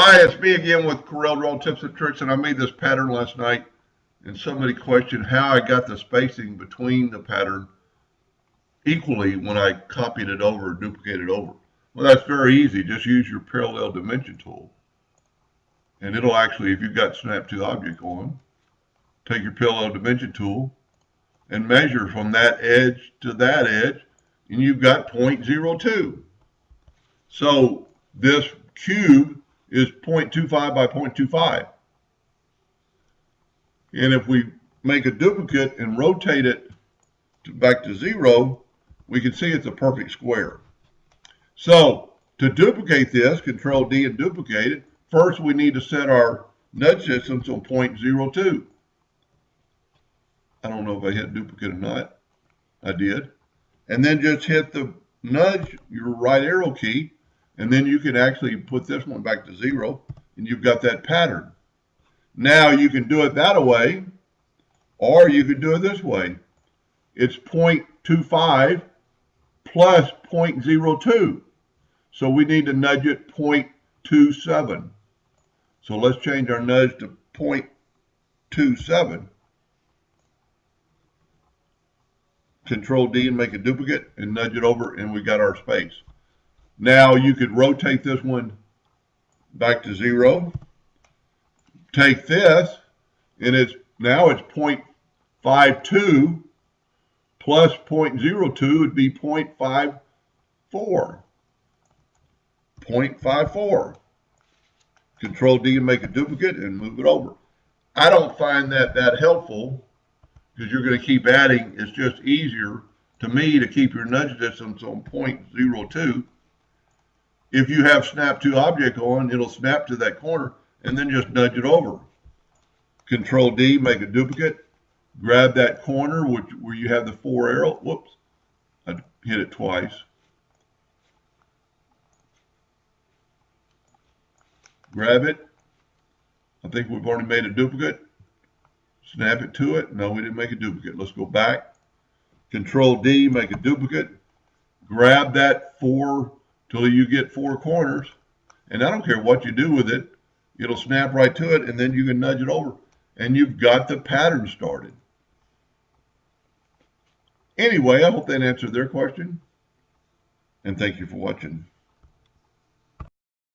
Hi, it's me again with Corel Draw Tips and Tricks, and I made this pattern last night, and somebody questioned how I got the spacing between the pattern equally when I copied it over or duplicated over. Well, that's very easy. Just use your parallel dimension tool, and it'll actually, if you've got Snap to Object on, take your parallel dimension tool and measure from that edge to that edge, and you've got 0.02. So this cube is 0.25 by 0.25. And if we make a duplicate and rotate it back to 0, we can see it's a perfect square. So to duplicate this, Control D and duplicate it, first we need to set our nudge distance on 0.02. I don't know if I hit duplicate or not. I did. And then just hit the nudge, your right arrow key, and then you can actually put this one back to 0, and you've got that pattern. Now you can do it that way, or you can do it this way. It's 0.25 plus 0.02. So we need to nudge it 0.27. So let's change our nudge to 0.27. Control D and make a duplicate and nudge it over, and we got our space. Now you could rotate this one back to 0. Take this, and now it's 0.52 plus 0.02 would be 0.54. 0.54. Control D and make a duplicate and move it over. I don't find that helpful because you're going to keep adding. It's just easier to me to keep your nudge distance on 0.02. If you have Snap to Object on, it'll snap to that corner and then just nudge it over. Control D, make a duplicate, grab that corner where you have the 4 arrow. Whoops, I hit it twice. Grab it. I think we've already made a duplicate. Snap it to it. No, we didn't make a duplicate. Let's go back. Control D, make a duplicate. Grab that 4 till you get 4 corners, and I don't care what you do with it, it'll snap right to it, and then you can nudge it over, and you've got the pattern started. Anyway, I hope that answered their question, and thank you for watching.